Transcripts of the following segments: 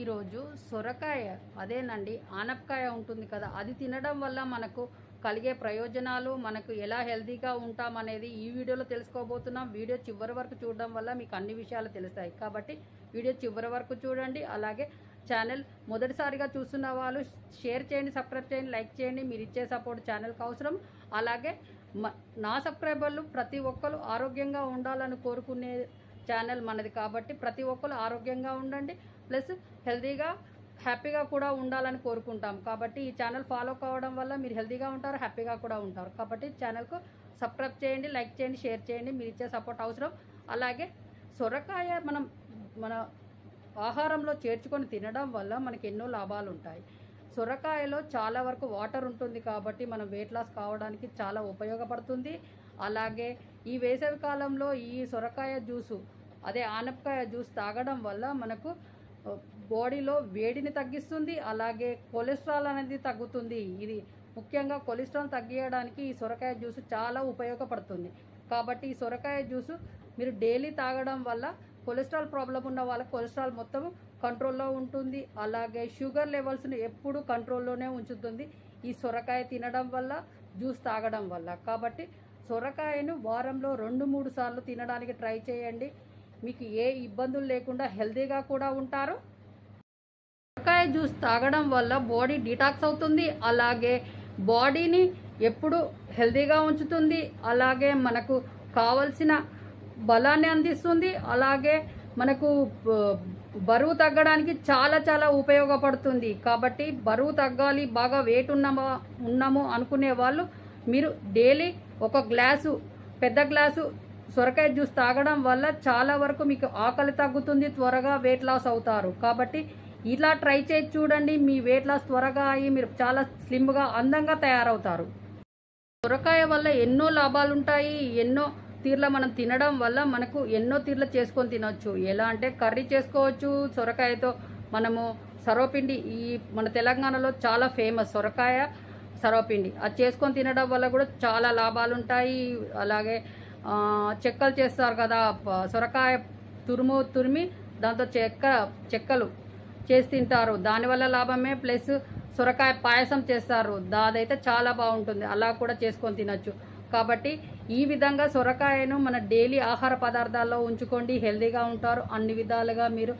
ఈరోజు సొరకాయ అదేనండి ఆనపకాయ ఉంటుంది కదా, అది తినడం వల్ల మనకు కలిగే ప్రయోజనాలు, మనకు ఎలా హెల్తీగా ఉంటామనేది ఈ వీడియోలో తెలుసుకోబోతున్నాం. వీడియో చివరి వరకు చూడడం వల్ల మీకు అన్ని విషయాలు తెలుస్తాయి. కాబట్టి వీడియో చివరి వరకు చూడండి. అలాగే ఛానల్ మొదటిసారిగా చూస్తున్న వాళ్ళు షేర్ చేయండి, సబ్స్క్రైబ్ చేయండి, లైక్ చేయండి. మీరు ఇచ్చే సపోర్ట్ ఛానల్కి అవసరం. అలాగే నా సబ్స్క్రైబర్లు ప్రతి ఒక్కరు ఆరోగ్యంగా ఉండాలని కోరుకునే ఛానల్ మనది. కాబట్టి ప్రతి ఒక్కరు ఆరోగ్యంగా ఉండండి, ప్లస్ హెల్తీగా హ్యాపీగా కూడా ఉండాలని కోరుకుంటాం. కాబట్టి ఈ ఛానల్ ఫాలో కావడం వల్ల మీరు హెల్తీగా ఉంటారు, హ్యాపీగా కూడా ఉంటారు. కాబట్టి ఛానల్కు సబ్స్క్రైబ్ చేయండి, లైక్ చేయండి, షేర్ చేయండి. మీరు ఇచ్చే సపోర్ట్ అవసరం. అలాగే సొరకాయ మన ఆహారంలో చేర్చుకొని తినడం వల్ల మనకి ఎన్నో లాభాలు ఉంటాయి. సొరకాయలో చాలా వరకు వాటర్ ఉంటుంది కాబట్టి మనం వెయిట్ లాస్ కావడానికి చాలా ఉపయోగపడుతుంది. అలాగే ఈ వేసవి కాలంలో ఈ సొరకాయ జ్యూసు అదే ఆనపకాయ జ్యూస్ తాగడం వల్ల మనకు బాడీలో వేడిని తగ్గిస్తుంది. అలాగే కొలెస్ట్రాల్ అనేది తగ్గుతుంది. ఇది ముఖ్యంగా కొలెస్ట్రాల్ తగ్గించడానికి ఈ సొరకాయ జ్యూసు చాలా ఉపయోగపడుతుంది. కాబట్టి ఈ సొరకాయ జ్యూసు మీరు డైలీ తాగడం వల్ల కొలెస్ట్రాల్ ప్రాబ్లం ఉన్న వాళ్ళకి కొలెస్ట్రాల్ మొత్తం కంట్రోల్లో ఉంటుంది. అలాగే షుగర్ లెవెల్స్ని ఎప్పుడు కంట్రోల్లోనే ఉంచుతుంది ఈ సొరకాయ తినడం వల్ల, జ్యూస్ తాగడం వల్ల. కాబట్టి సొరకాయను వారంలో 2-3 సార్లు తినడానికి ట్రై చేయండి. మీకు ఏ ఇబ్బందులు లేకుండా హెల్తీగా కూడా ఉంటారు. సొరకాయ జ్యూస్ తాగడం వల్ల బాడీ డిటాక్స్ అవుతుంది. అలాగే బాడీని ఎప్పుడు హెల్తీగా ఉంచుతుంది. అలాగే మనకు కావలసిన బలాన్ని అందిస్తుంది. అలాగే మనకు బరువు తగ్గడానికి చాలా చాలా ఉపయోగపడుతుంది. కాబట్టి బరువు తగ్గాలి, బాగా వెయిట్ ఉన్నాము అనుకునే వాళ్ళు మీరు డైలీ ఒక గ్లాసు, పెద్ద గ్లాసు సొరకాయ జ్యూస్ తాగడం వల్ల చాలా వరకు మీకు ఆకలి తగ్గుతుంది, త్వరగా వెయిట్ లాస్ అవుతారు. కాబట్టి ఇలా ట్రై చేసి చూడండి. మీ వెయిట్ లాస్ త్వరగా అయ్యి మీరు చాలా స్లిమ్గా, అందంగా తయారవుతారు. సొరకాయ వల్ల ఎన్నో లాభాలు ఉంటాయి. ఎన్నో తీర్ల మనం తినడం వల్ల మనకు ఎన్నో తీర్ల చేసుకొని తినొచ్చు. ఎలా అంటే కర్రీ చేసుకోవచ్చు సొరకాయతో. మనము సర్వపిండి, ఈ మన తెలంగాణలో చాలా ఫేమస్ సొరకాయ సర్వపిండి, అది చేసుకొని తినడం వల్ల కూడా చాలా లాభాలు ఉంటాయి. అలాగే చెక్కలు చేస్తారు కదా, సొరకాయ తురిమి దాంతో చెక్కలు చేసి తింటారు, దానివల్ల లాభమే. ప్లస్ సొరకాయ పాయసం చేస్తారు, అదైతే చాలా బాగుంటుంది, అలా కూడా చేసుకొని తినచ్చు. కాబట్టి ఈ విధంగా సొరకాయను మన డైలీ ఆహార పదార్థాల్లో ఉంచుకోండి, హెల్తీగా ఉంటారు, అన్ని విధాలుగా మీరు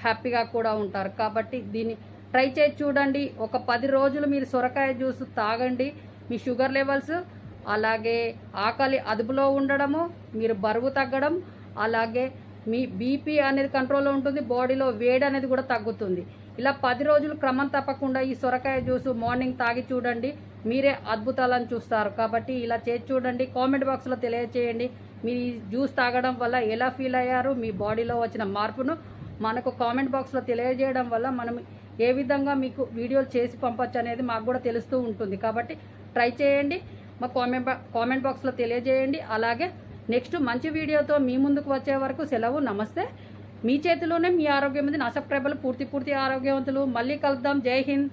హ్యాపీగా కూడా ఉంటారు. కాబట్టి దీన్ని ట్రై చేసి చూడండి. ఒక 10 రోజులు మీరు సొరకాయ జ్యూస్ తాగండి. మీ షుగర్ లెవెల్స్, అలాగే ఆకలి అదుపులో ఉండడము, మీరు బరువు తగ్గడం, అలాగే మీ బీపీ అనేది కంట్రోల్లో ఉంటుంది, బాడీలో వేడి అనేది కూడా తగ్గుతుంది. ఇలా 10 రోజులు క్రమం తప్పకుండా ఈ సొరకాయ జ్యూస్ మార్నింగ్ తాగి చూడండి, మీరే అద్భుతాలను చూస్తారు. కాబట్టి ఇలా చేసి చూడండి. కామెంట్ బాక్స్లో తెలియజేయండి మీరు ఈ జ్యూస్ తాగడం వల్ల ఎలా ఫీల్ అయ్యారు, మీ బాడీలో వచ్చిన మార్పును మనకు కామెంట్ బాక్స్లో తెలియజేయడం వల్ల మనం ఏ విధంగా మీకు వీడియోలు చేసి పంపొచ్చు అనేది మాకు కూడా తెలుస్తూ ఉంటుంది. కాబట్టి ట్రై చేయండి, మా కామెంట్ బాక్స్లో తెలియజేయండి. అలాగే నెక్స్ట్ మంచి వీడియోతో మీ ముందుకు వచ్చే వరకు సెలవు. నమస్తే. మీ చేతిలోనే మీ ఆరోగ్యం ఉంది. నా సబ్స్క్రైబర్లు పూర్తి ఆరోగ్యవంతులు. మళ్ళీ కలుద్దాం. జై హింద్.